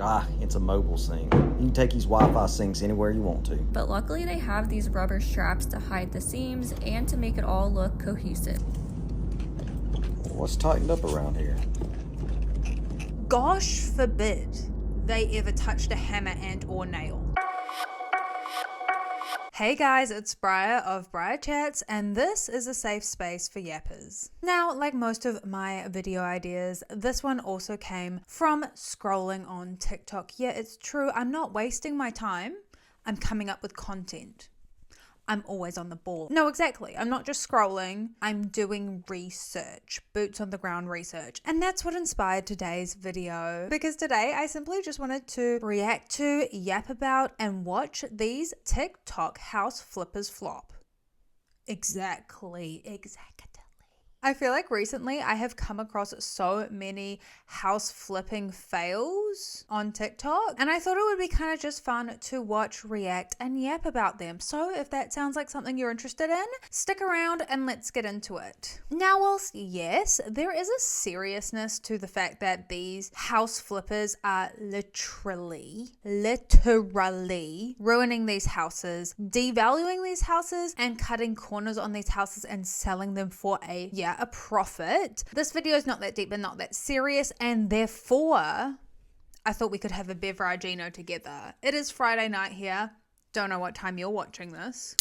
Ah, it's a mobile sink. You can take these Wi-Fi sinks anywhere you want to. But luckily they have these rubber straps to hide the seams and to make it all look cohesive. What's tightened up around here? Gosh forbid they ever touched a hammer and or nail. Hey guys, it's Briar of Briar Chats, and this is a safe space for yappers. Now, like most of my video ideas, this one also came from scrolling on TikTok. Yeah, it's true, I'm not wasting my time, I'm coming up with content. I'm always on the ball. No, exactly. I'm not just scrolling. I'm doing research, boots on the ground research. And that's what inspired today's video. Because today I simply just wanted to react to, yap about, and watch these TikTok house flippers flop. Exactly. I feel like recently I have come across so many house flipping fails on TikTok, and I thought it would be kind of just fun to watch, react, and yap about them. So if that sounds like something you're interested in, stick around and let's get into it. Now, whilst yes, there is a seriousness to the fact that these house flippers are literally ruining these houses, devaluing these houses, and cutting corners on these houses and selling them for a profit. This video is not that deep and not that serious, and therefore I thought we could have a beveragino together. It is Friday night here. Don't know what time you're watching this,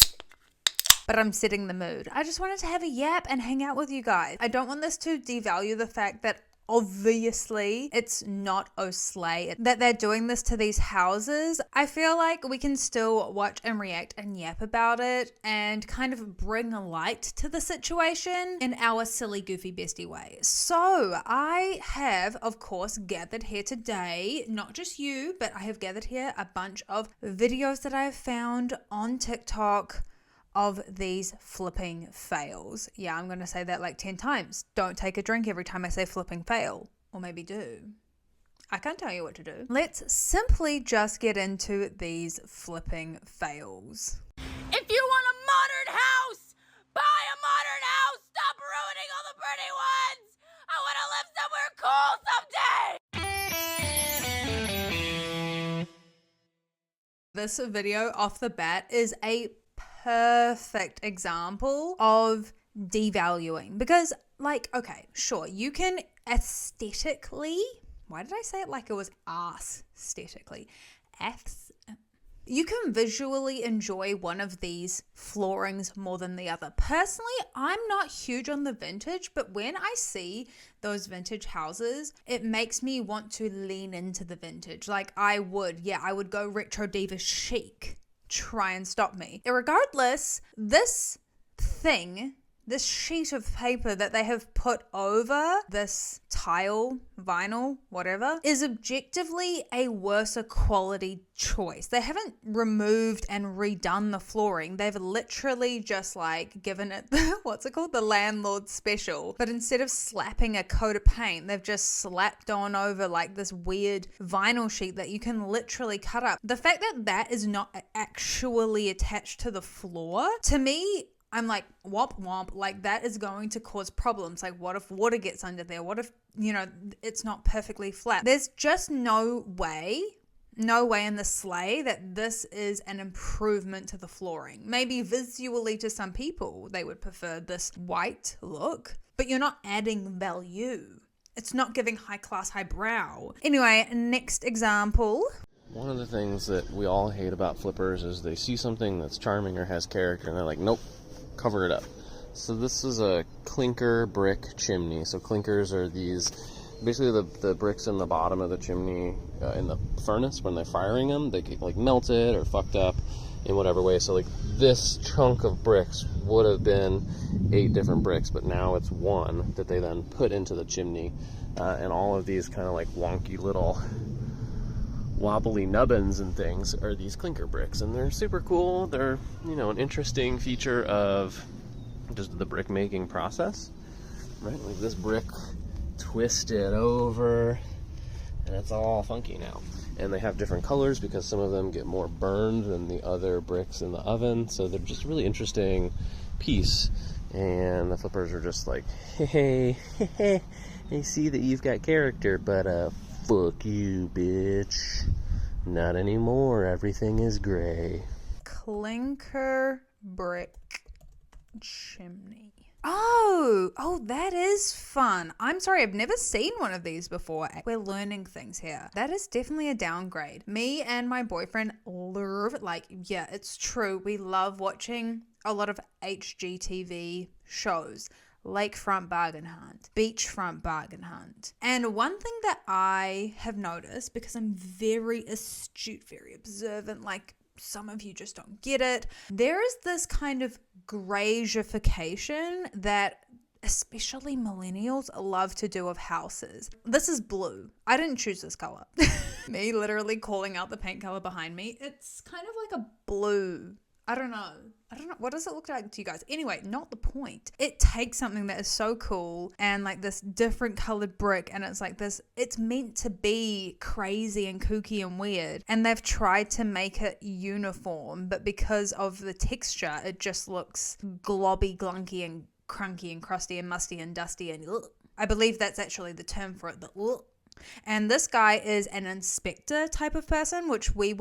but I'm setting the mood. I just wanted to have a yap and hang out with you guys. I don't want this to devalue the fact that obviously it's not slay that they're doing this to these houses. I feel like we can still watch and react and yap about it and kind of bring a light to the situation in our silly goofy bestie way. So I have of course gathered here today, not just you, but I have gathered here a bunch of videos that I have found on TikTok of these flipping fails. Yeah, I'm going to say that like 10 times. Don't take a drink every time I say flipping fail. Or maybe do. I can't tell you what to do. Let's simply just get into these flipping fails. If you want a modern house, buy a modern house. Stop ruining all the pretty ones. I want to live somewhere cool someday. This video off the bat is a perfect example of devaluing, because like, okay, sure, you can aesthetically, why did I say it like it was aesthetically? You can visually enjoy one of these floorings more than the other. Personally, I'm not huge on the vintage, but when I see those vintage houses, it makes me want to lean into the vintage. Like I would go retro diva chic. Try and stop me. Irregardless, this sheet of paper that they have put over this tile, vinyl, whatever, is objectively a worse quality choice. They haven't removed and redone the flooring. They've literally just like given it the landlord special. But instead of slapping a coat of paint, they've just slapped on over like this weird vinyl sheet that you can literally cut up. The fact that that is not actually attached to the floor, to me, I'm like, womp womp, like that is going to cause problems. Like what if water gets under there? What if, it's not perfectly flat? There's just no way in the sleigh that this is an improvement to the flooring. Maybe visually to some people, they would prefer this white look, but you're not adding value. It's not giving high class, high brow. Anyway, next example. One of the things that we all hate about flippers is they see something that's charming or has character and they're like, nope, cover it up. So this is a clinker brick chimney. So clinkers are these, basically the bricks in the bottom of the chimney in the furnace when they're firing them, they get like melted or fucked up in whatever way. So like this chunk of bricks would have been 8 different bricks, but now it's one that they then put into the chimney. And all of these kind of like wonky little wobbly nubbins and things are these clinker bricks, and they're super cool. They're, an interesting feature of just the brick making process, right? Like this brick twisted over and it's all funky now, and they have different colors because some of them get more burned than the other bricks in the oven, so they're just a really interesting piece. And the flippers are just like, hey, I see that you've got character, but Fuck you, bitch. Not anymore. Everything is gray. Clinker brick chimney. Oh, that is fun. I'm sorry, I've never seen one of these before. We're learning things here. That is definitely a downgrade. Me and my boyfriend love, yeah, it's true. We love watching a lot of HGTV shows. Lakefront bargain hunt, beachfront bargain hunt. And one thing that I have noticed, because I'm very astute, very observant, like some of you just don't get it, there is this kind of greigification that especially millennials love to do of houses. This is blue. I didn't choose this color. Me literally calling out the paint color behind me. It's kind of like a blue. I don't know. What does it look like to you guys? Anyway, not the point. It takes something that is so cool and like this different colored brick, and it's like this, it's meant to be crazy and kooky and weird. And they've tried to make it uniform, but because of the texture, it just looks globby, glunky, and crunky, and crusty, and musty, and dusty, and ugh. I believe that's actually the term for it, the ugh. And this guy is an inspector type of person, which we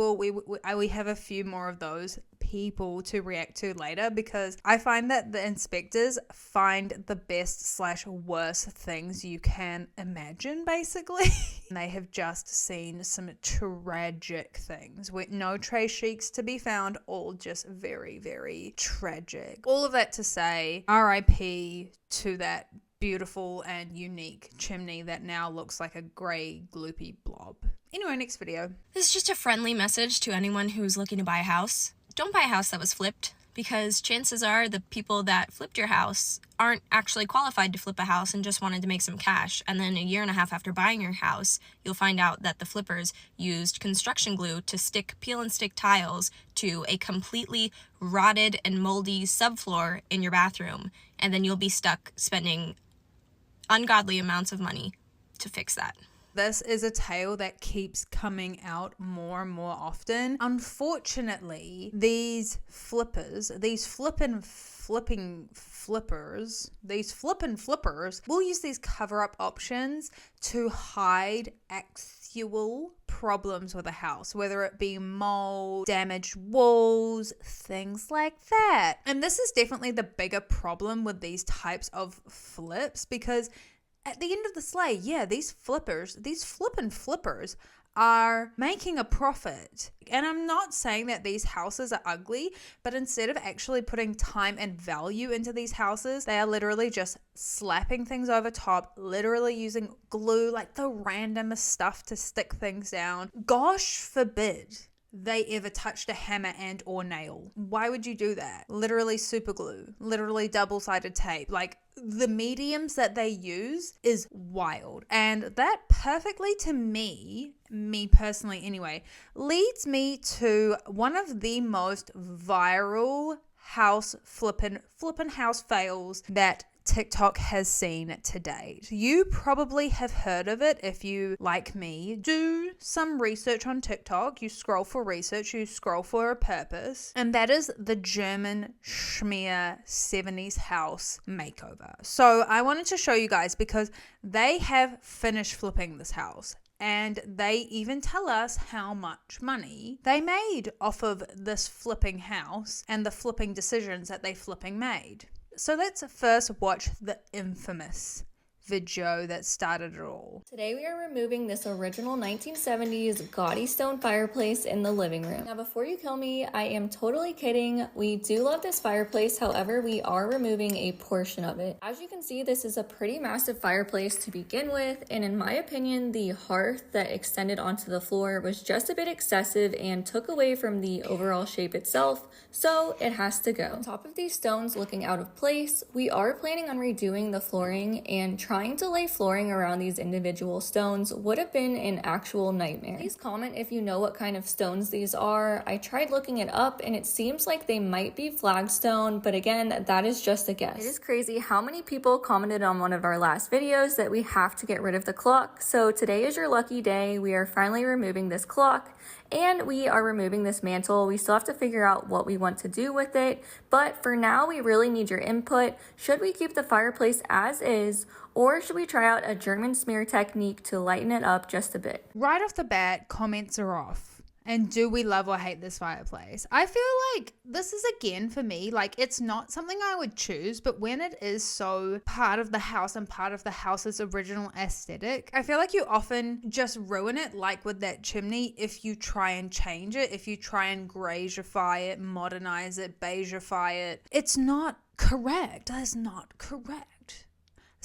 have a few more of those people to react to later, because I find that the inspectors find the best / worst things you can imagine, basically. They have just seen some tragic things with no trace sheiks to be found, all just very, very tragic. All of that to say, RIP to that beautiful and unique chimney that now looks like a grey gloopy blob. Anyway, next video. This is just a friendly message to anyone who's looking to buy a house. Don't buy a house that was flipped, because chances are the people that flipped your house aren't actually qualified to flip a house and just wanted to make some cash. And then a year and a half after buying your house, you'll find out that the flippers used construction glue to peel and stick tiles to a completely rotted and moldy subfloor in your bathroom. And then you'll be stuck spending ungodly amounts of money to fix that. This is a tale that keeps coming out more and more often. Unfortunately, these flippers will use these cover-up options to hide actual problems with a house, whether it be mold, damaged walls, things like that. And this is definitely the bigger problem with these types of flips, because at the end of the sleigh, yeah, these flippin' flippers are making a profit. And I'm not saying that these houses are ugly, but instead of actually putting time and value into these houses, they are literally just slapping things over top, literally using glue, like the randomest stuff to stick things down. Gosh forbid they ever touched a hammer and or nail. Why would you do that? Literally super glue, literally double-sided tape. Like, the mediums that they use is wild. And that perfectly, to me personally anyway, leads me to one of the most viral house flippin' house fails that TikTok has seen to date. You probably have heard of it if you, like me, do some research on TikTok. You scroll for research, you scroll for a purpose, and that is the German schmear 70s house makeover. So I wanted to show you guys, because they have finished flipping this house. And they even tell us how much money they made off of this flipping house and the flipping decisions that they flipping made. So let's first watch the infamous video that started it all. Today we are removing this original 1970s gaudy stone fireplace in the living room. Now before you kill me, I am totally kidding. We do love this fireplace, however we are removing a portion of it. As you can see, this is a pretty massive fireplace to begin with, and in my opinion the hearth that extended onto the floor was just a bit excessive and took away from the overall shape itself, so it has to go. On top of these stones looking out of place, we are planning on redoing the flooring, and trying to lay flooring around these individual stones would have been an actual nightmare. Please comment if you know what kind of stones these are. I tried looking it up and it seems like they might be flagstone, but again, that is just a guess. It is crazy how many people commented on one of our last videos that we have to get rid of the clock. So today is your lucky day. We are finally removing this clock. And we are removing this mantle. We still have to figure out what we want to do with it, but for now we really need your input. Should we keep the fireplace as is, Or should we try out a German smear technique to lighten it up just a bit? Right off the bat, comments are off. And do we love or hate this fireplace? I feel like this is, again, for me, like, it's not something I would choose, but when it is so part of the house and part of the house's original aesthetic, I feel like you often just ruin it, like with that chimney, if you try and change it, if you try and greigify it, modernize it, beigify it. It's not correct. That is not correct.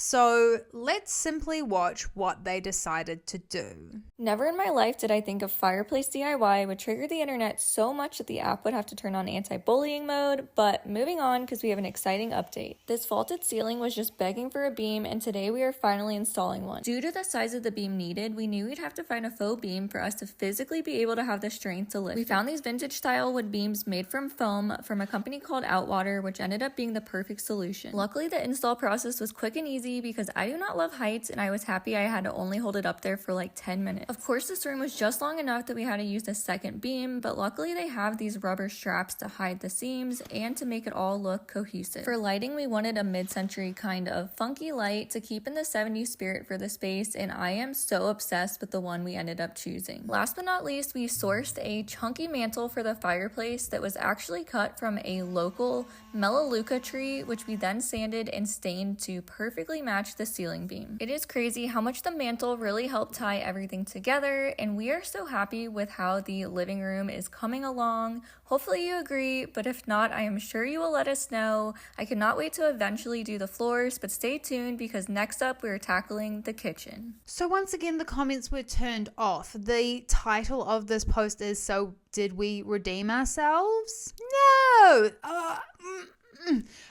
So let's simply watch what they decided to do. Never in my life did I think a fireplace DIY would trigger the internet so much that the app would have to turn on anti-bullying mode, but moving on because we have an exciting update. This vaulted ceiling was just begging for a beam, and today we are finally installing one. Due to the size of the beam needed, we knew we'd have to find a faux beam for us to physically be able to have the strength to lift. We found these vintage style wood beams made from foam from a company called Outwater, which ended up being the perfect solution. Luckily, the install process was quick and easy because I do not love heights, and I was happy I had to only hold it up there for like 10 minutes. Of course, this room was just long enough that we had to use a second beam, but luckily they have these rubber straps to hide the seams and to make it all look cohesive. For lighting, we wanted a mid-century kind of funky light to keep in the 70s spirit for the space, and I am so obsessed with the one we ended up choosing. Last but not least, we sourced a chunky mantle for the fireplace that was actually cut from a local Melaleuca tree, which we then sanded and stained to perfectly match the ceiling beam. It is crazy how much the mantle really helped tie everything together, and we are so happy with how the living room is coming along. Hopefully you agree, but if not, I am sure you will let us know. I cannot wait to eventually do the floors, but stay tuned because next up we're tackling the kitchen. So once again, the comments were turned off. The title of this post is, so did we redeem ourselves? No!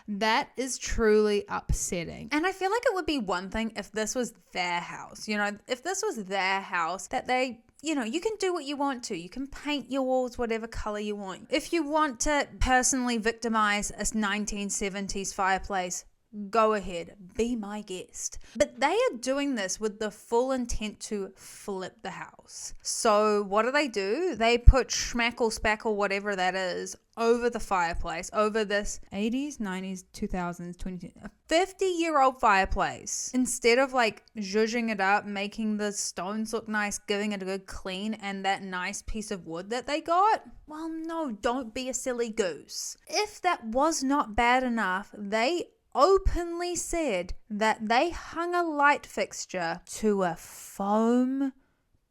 That is truly upsetting. And I feel like it would be one thing if this was their house. You know, if this was their house, that they, you know, you can do what you want to. You can paint your walls whatever color you want. If you want to personally victimize a 1970s fireplace, go ahead, be my guest. But they are doing this with the full intent to flip the house. So what do? They put schmackle spackle, whatever that is, over the fireplace, over this 80s, 90s, 2000s, 20, 50-year-old fireplace. Instead of like zhuzhing it up, making the stones look nice, giving it a good clean, and that nice piece of wood that they got, well, no, don't be a silly goose. If that was not bad enough, they openly said that they hung a light fixture to a foam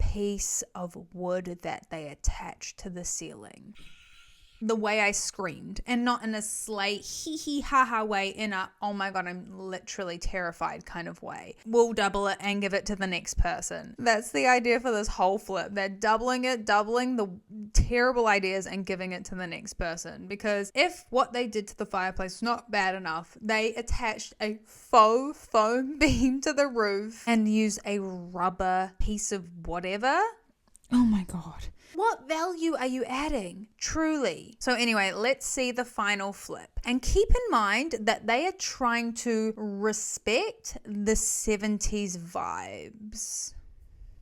piece of wood that they attached to the ceiling. The way I screamed, and not in a slay hee hee ha ha way, in a oh my god I'm literally terrified kind of way. We'll double it and give it to the next person. That's the idea for this whole flip. They're doubling the terrible ideas and giving it to the next person, because if what they did to the fireplace was not bad enough, they attached a faux foam beam to the roof and used a rubber piece of whatever. Oh my god. What value are you adding? Truly. So anyway, let's see the final flip. And keep in mind that they are trying to respect the 70s vibes.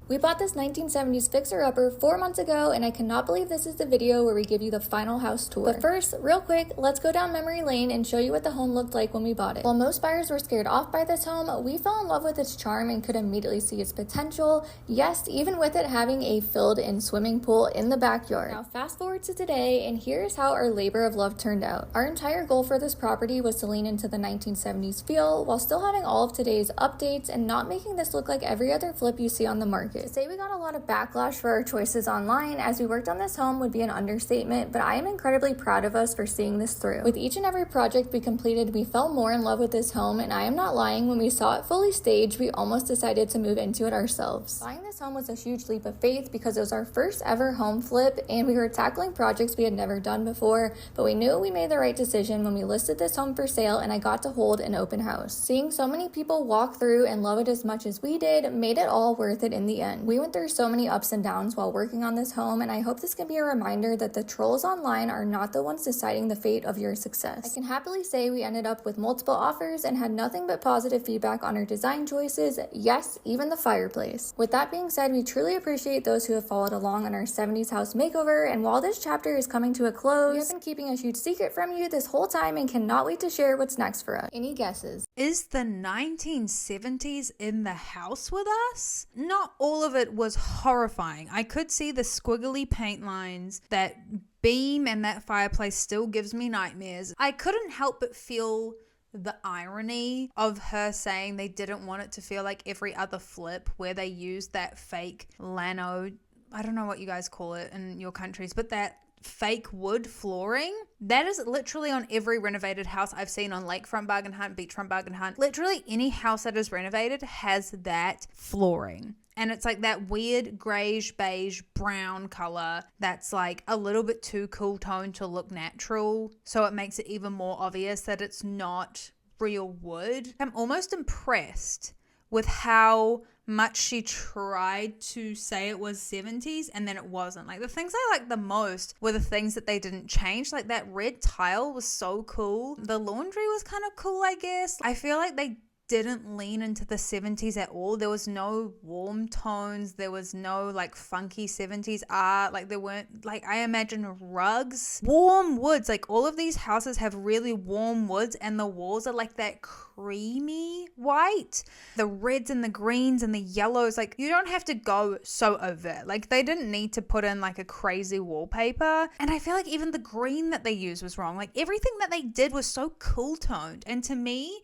We bought this 1970s fixer-upper 4 months ago, and I cannot believe this is the video where we give you the final house tour. But first, real quick, let's go down memory lane and show you what the home looked like when we bought it. While most buyers were scared off by this home, we fell in love with its charm and could immediately see its potential. Yes, even with it having a filled-in swimming pool in the backyard. Now fast forward to today, and here's how our labor of love turned out. Our entire goal for this property was to lean into the 1970s feel while still having all of today's updates and not making this look like every other flip you see on the market. To say we got a lot of backlash for our choices online as we worked on this home would be an understatement, but I am incredibly proud of us for seeing this through. With each and every project we completed, we fell more in love with this home, and I am not lying, when we saw it fully staged, we almost decided to move into it ourselves. Buying this home was a huge leap of faith because it was our first ever home flip, and we were tackling projects we had never done before, but we knew we made the right decision when we listed this home for sale and I got to hold an open house. Seeing so many people walk through and love it as much as we did made it all worth it in the end. We went through so many ups and downs while working on this home, and I hope this can be a reminder that the trolls online are not the ones deciding the fate of your success. I can happily say we ended up with multiple offers and had nothing but positive feedback on our design choices, yes, even the fireplace. With that being said, we truly appreciate those who have followed along on our 70s house makeover, and while this chapter is coming to a close, we have been keeping a huge secret from you this whole time and cannot wait to share what's next for us. Any guesses? Is the 1970s in the house with us? Not all of it was horrifying. I could see the squiggly paint lines, that beam, and that fireplace still gives me nightmares. I couldn't help but feel the irony of her saying they didn't want it to feel like every other flip where they used that fake lano, I don't know what you guys call it in your countries, but that fake wood flooring. That is literally on every renovated house I've seen on Lakefront Bargain Hunt, Beachfront Bargain Hunt. Literally any house that is renovated has that flooring. And it's like that weird greige, beige, brown color that's like a little bit too cool tone to look natural. So it makes it even more obvious that it's not real wood. I'm almost impressed with how much she tried to say it was 70s and then it wasn't. Like the things I liked the most were the things that they didn't change. Like that red tile was so cool. The laundry was kind of cool, I guess. I feel like they didn't lean into the 70s at all. There was no warm tones. There was no like funky 70s art. Like there weren't, like I imagine rugs, warm woods. Like all of these houses have really warm woods and the walls are like that creamy white. The reds and the greens and the yellows, like you don't have to go so overt. Like they didn't need to put in like a crazy wallpaper. And I feel like even the green that they used was wrong. Like everything that they did was so cool toned. And to me,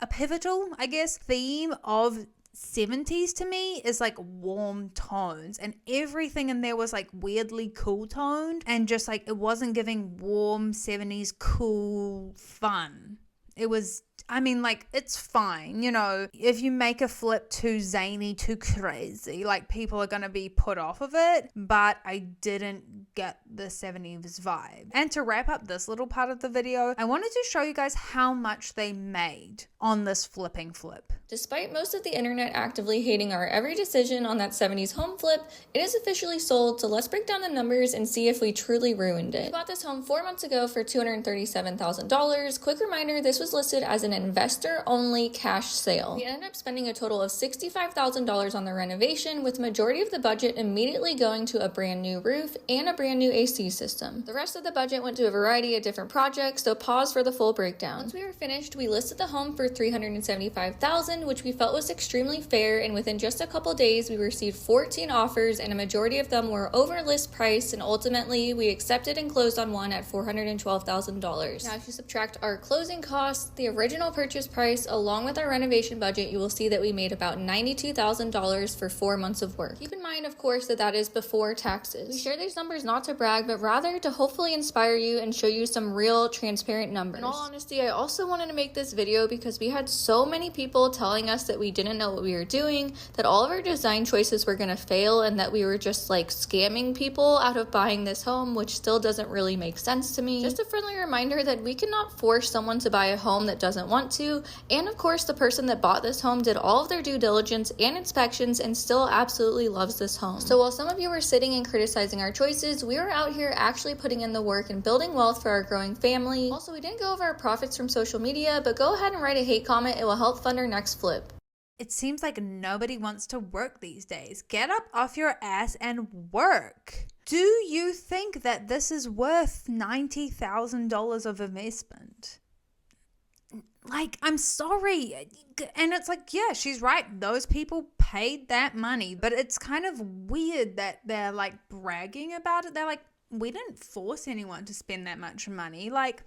a pivotal, I guess, theme of 70s to me is like warm tones, and everything in there was like weirdly cool toned and just like it wasn't giving warm 70s cool fun. It was, I mean, like, it's fine, you know, if you make a flip too zany, too crazy, like, people are going to be put off of it, but I didn't get the 70s vibe. And to wrap up this little part of the video, I wanted to show you guys how much they made on this flipping flip. Despite most of the internet actively hating our every decision on that 70s home flip, it is officially sold, so let's break down the numbers and see if we truly ruined it. We bought this home 4 months ago for $237,000. Quick reminder, this was listed as an investor-only cash sale. We ended up spending a total of $65,000 on the renovation, with the majority of the budget immediately going to a brand new roof and a brand new AC system. The rest of the budget went to a variety of different projects, so pause for the full breakdown. Once we were finished, we listed the home for $375,000, which we felt was extremely fair, and within just a couple days, we received 14 offers, and a majority of them were over list price, and ultimately, we accepted and closed on one at $412,000. Now, if you subtract our closing costs, the original purchase price, along with our renovation budget, you will see that we made about $92,000 for 4 months of work. Keep in mind, of course, that that is before taxes. We share these numbers not to brag, but rather to hopefully inspire you and show you some real, transparent numbers. In all honesty, I also wanted to make this video because we had so many people telling us that we didn't know what we were doing, that all of our design choices were going to fail, and that we were just like scamming people out of buying this home, which still doesn't really make sense to me. Just a friendly reminder that we cannot force someone to buy a home that doesn't want to, and of course the person that bought this home did all of their due diligence and inspections and still absolutely loves this home. So while some of you were sitting and criticizing our choices, we were out here actually putting in the work and building wealth for our growing family. Also, we didn't go over our profits from social media, but go ahead and write a hate comment. It will help fund our next flip. It seems like nobody wants to work these days. Get up off your ass and work. Do you think that this is worth $90,000 of investment? Like, I'm sorry. And it's like, yeah, she's right. Those people paid that money. But it's kind of weird that they're like bragging about it. They're like, we didn't force anyone to spend that much money. Like,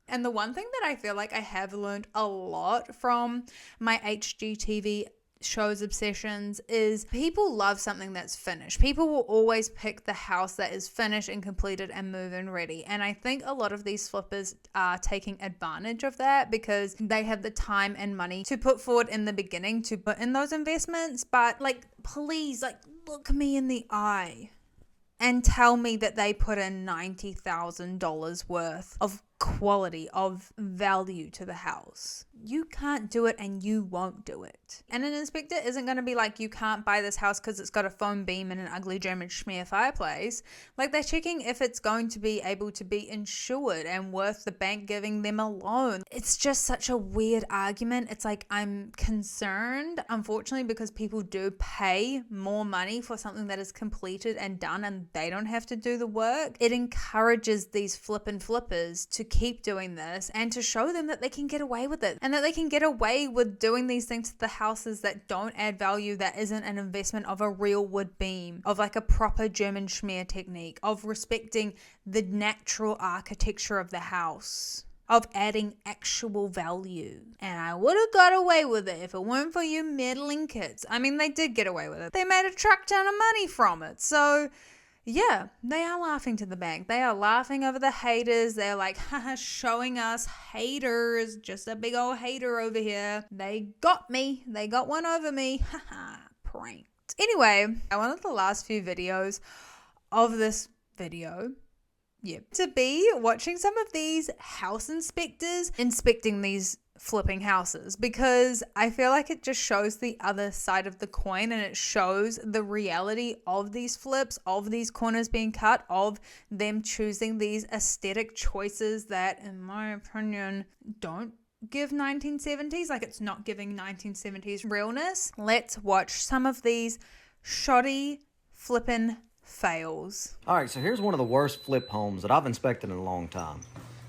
and the one thing that I feel like I have learned a lot from my HGTV shows obsessions is people love something that's finished. People will always pick the house that is finished and completed and move-in ready. And I think a lot of these flippers are taking advantage of that because they have the time and money to put forward in the beginning to put in those investments. But like, please, like, look me in the eye and tell me that they put in $90,000 worth of quality, of value to the house. You can't do it and you won't do it. And an inspector isn't going to be like, you can't buy this house because it's got a foam beam and an ugly German schmear fireplace. Like, they're checking if it's going to be able to be insured and worth the bank giving them a loan. It's just such a weird argument. It's like, I'm concerned, unfortunately, because people do pay more money for something that is completed and done and they don't have to do the work. It encourages these flippers to keep doing this and to show them that they can get away with it, and that they can get away with doing these things to the houses that don't add value, that isn't an investment of a real wood beam, of like a proper German schmear technique, of respecting the natural architecture of the house, of adding actual value. And I would have got away with it if it weren't for you meddling kids. I mean, they did get away with it. They made a truck ton of money from it. So yeah, they are laughing to the bank. They are laughing over the haters. They're like, haha, showing us haters. Just a big old hater over here. They got me. They got one over me. Haha, pranked. Anyway, one of the last few videos of this video, to be watching some of these house inspectors inspecting these flipping houses, because I feel like it just shows the other side of the coin, and it shows the reality of these flips, of these corners being cut, of them choosing these aesthetic choices that, in my opinion, don't give 1970s, like it's not giving 1970s realness. Let's watch some of these shoddy flipping fails. All right, so here's one of the worst flip homes that I've inspected in a long time.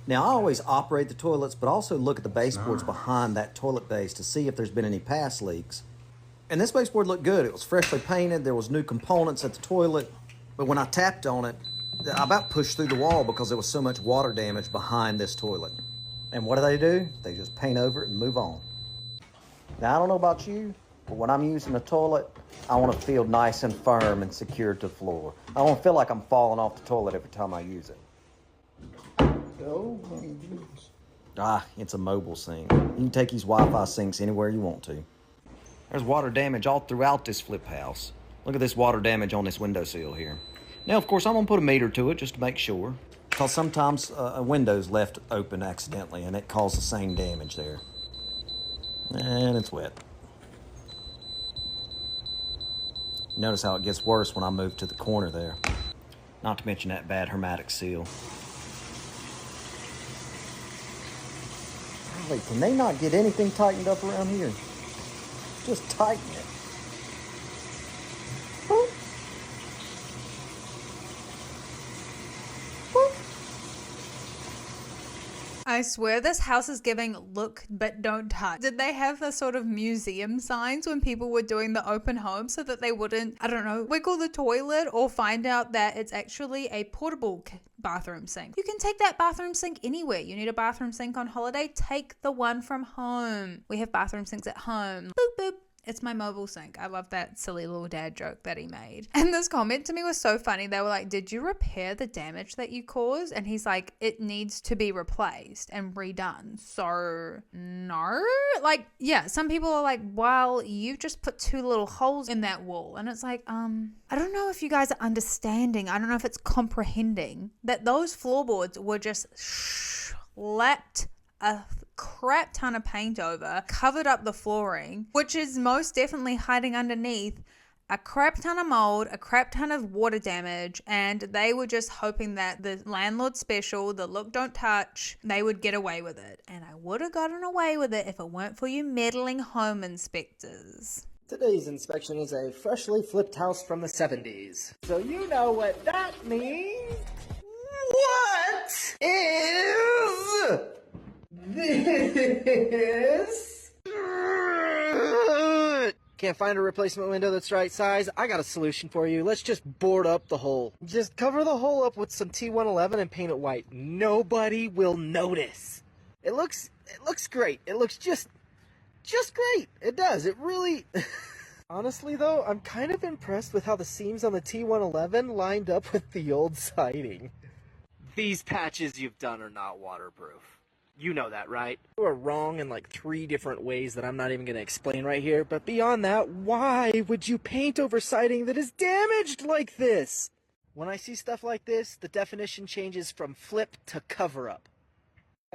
Now, I always operate the toilets, but also look at the baseboards behind that toilet base to see if there's been any past leaks. And this baseboard looked good. It was freshly painted. There was new components at the toilet. But when I tapped on it, I about pushed through the wall because there was so much water damage behind this toilet. And what do? They just paint over it and move on. Now, I don't know about you, but when I'm using a toilet, I want to feel nice and firm and secured to the floor. I don't feel like I'm falling off the toilet every time I use it. It's a mobile sink. You can take these Wi-Fi sinks anywhere you want to. There's water damage all throughout this flip house. Look at this water damage on this windowsill here. Now, of course, I'm going to put a meter to it just to make sure, because sometimes a window's left open accidentally and it causes the same damage there. And it's wet. Notice how it gets worse when I move to the corner there. Not to mention that bad hermetic seal. Golly, can they not get anything tightened up around here? Just tighten it. I swear this house is giving look but don't touch. Did they have the sort of museum signs when people were doing the open home so that they wouldn't, I don't know, wiggle the toilet or find out that it's actually a portable bathroom sink? You can take that bathroom sink anywhere. You need a bathroom sink on holiday? Take the one from home. We have bathroom sinks at home. Boop, boop. It's my mobile sink. I love that silly little dad joke that he made. And this comment to me was so funny. They were like, did you repair the damage that you caused? And he's like, it needs to be replaced and redone. So, no. Like, yeah, some people are like, well, you just put 2 little holes in that wall. And it's like, I don't know if you guys are understanding. I don't know if it's comprehending that those floorboards were just slapped a crap ton of paint over, covered up the flooring, which is most definitely hiding underneath a crap ton of mold, a crap ton of water damage, and they were just hoping that the landlord special, the look don't touch, they would get away with it. And I would have gotten away with it if it weren't for you meddling home inspectors. Today's inspection is a freshly flipped house from the 70s. So you know what that means. What is this? Can't find a replacement window that's right size? I got a solution for you. Let's just board up the hole. Just cover the hole up with some T111 and paint it white. Nobody will notice. It looks great. It looks just great. It does. It really... Honestly, though, I'm kind of impressed with how the seams on the T111 lined up with the old siding. These patches you've done are not waterproof. You know that, right? You are wrong in like 3 different ways that I'm not even going to explain right here. But beyond that, why would you paint over siding that is damaged like this? When I see stuff like this, the definition changes from flip to cover up.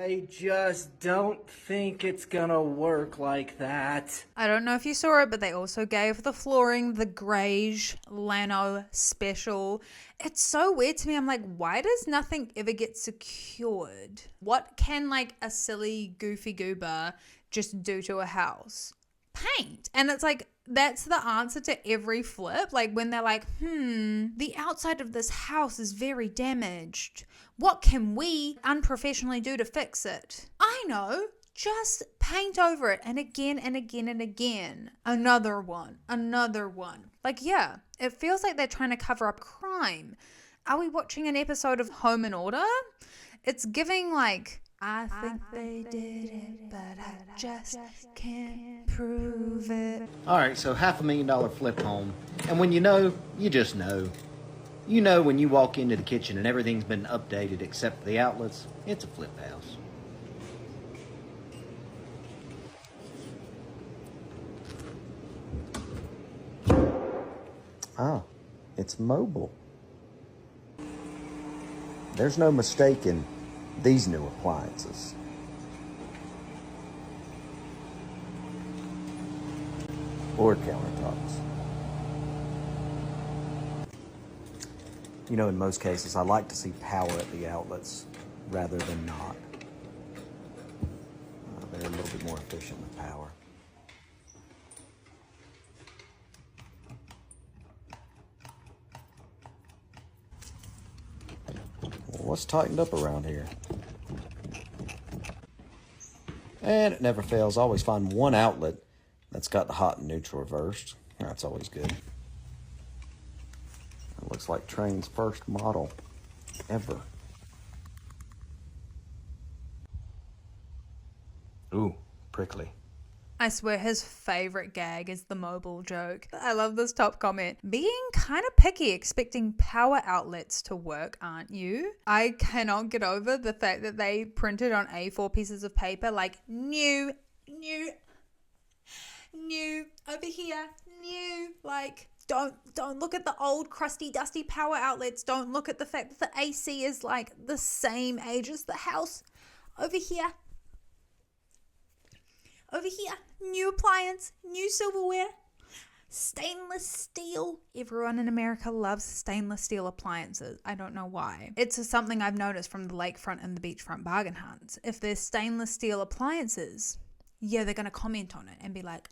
I just don't think it's gonna work like that. I don't know if you saw it, but they also gave the flooring the greige Lano special. It's so weird to me. I'm like, why does nothing ever get secured? What can like a silly goofy goober just do to a house? Paint. And it's like, that's the answer to every flip. Like when they're like, the outside of this house is very damaged. What can we unprofessionally do to fix it? I know. Just paint over it. And again and again and again. Another one. Another one. Like, yeah, it feels like they're trying to cover up crime. Are we watching an episode of Home and Order? It's giving like, I think they did it, but I just can't prove it. All right, so $500,000 flip home. And when you know, you just know. You know when you walk into the kitchen and everything's been updated except for the outlets, it's a flip house. Ah, it's mobile. There's no mistaking these new appliances. Or countertops. You know, in most cases, I like to see power at the outlets rather than not. They're a little bit more efficient with power. What's tightened up around here? And it never fails. I always find one outlet that's got the hot and neutral reversed. That's always good. It looks like Train's first model ever. Ooh, prickly. I swear his favorite gag is the mobile joke. I love this top comment. Being kind of picky, expecting power outlets to work, aren't you? I cannot get over the fact that they printed on A4 pieces of paper like new, over here, new. Like, don't look at the old crusty dusty power outlets. Don't look at the fact that the AC is like the same age as the house. Over here, new appliance, new silverware, stainless steel. Everyone in America loves stainless steel appliances. I don't know why. It's something I've noticed from the lakefront and the beachfront bargain hunts. If there's stainless steel appliances, yeah, they're going to comment on it and be like,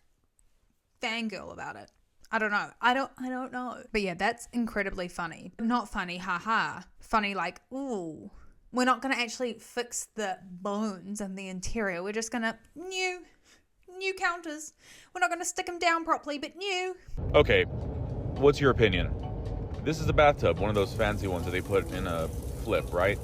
fangirl about it. I don't know. I don't know. But yeah, that's incredibly funny. Not funny, haha. Funny like, ooh. We're not going to actually fix the bones and the interior. We're just going to new counters. We're not going to stick them down properly, but new. Okay, what's your opinion? This is a bathtub, one of those fancy ones that they put in a flip, right?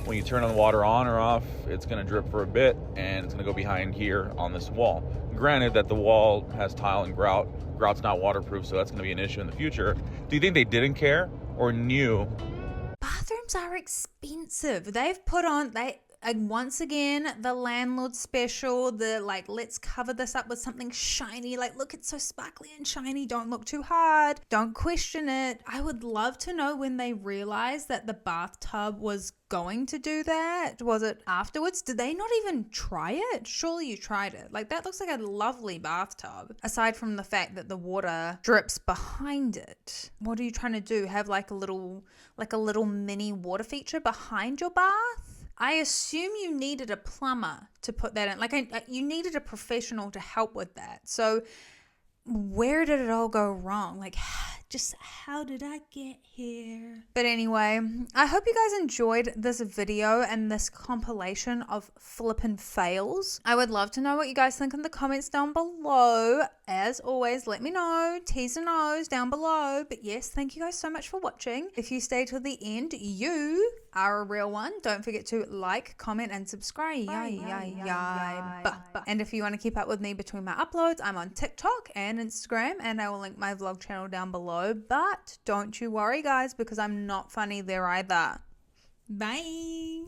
When you turn the water on or off, it's going to drip for a bit, and it's going to go behind here on this wall. Granted that the wall has tile and grout. Grout's not waterproof, so that's going to be an issue in the future. Do you think they didn't care or knew? Bathrooms are expensive. They've put on, once again, the landlord special, the like, let's cover this up with something shiny. Like, look, it's so sparkly and shiny. Don't look too hard. Don't question it. I would love to know when they realized that the bathtub was going to do that. Was it afterwards? Did they not even try it? Surely you tried it. Like, that looks like a lovely bathtub. Aside from the fact that the water drips behind it. What are you trying to do? Have like a little mini water feature behind your bath? I assume you needed a plumber to put that in. Like, you needed a professional to help with that. So where did it all go wrong? Like, just how did I get here? But anyway, I hope you guys enjoyed this video and this compilation of flippin' fails. I would love to know what you guys think in the comments down below. As always, let me know. T's and O's down below. But yes, thank you guys so much for watching. If you stay till the end, you are a real one. Don't forget to like, comment, and subscribe. And if you want to keep up with me between my uploads, I'm on TikTok and Instagram, and I will link my vlog channel down below. But don't you worry, guys, because I'm not funny there either. Bye.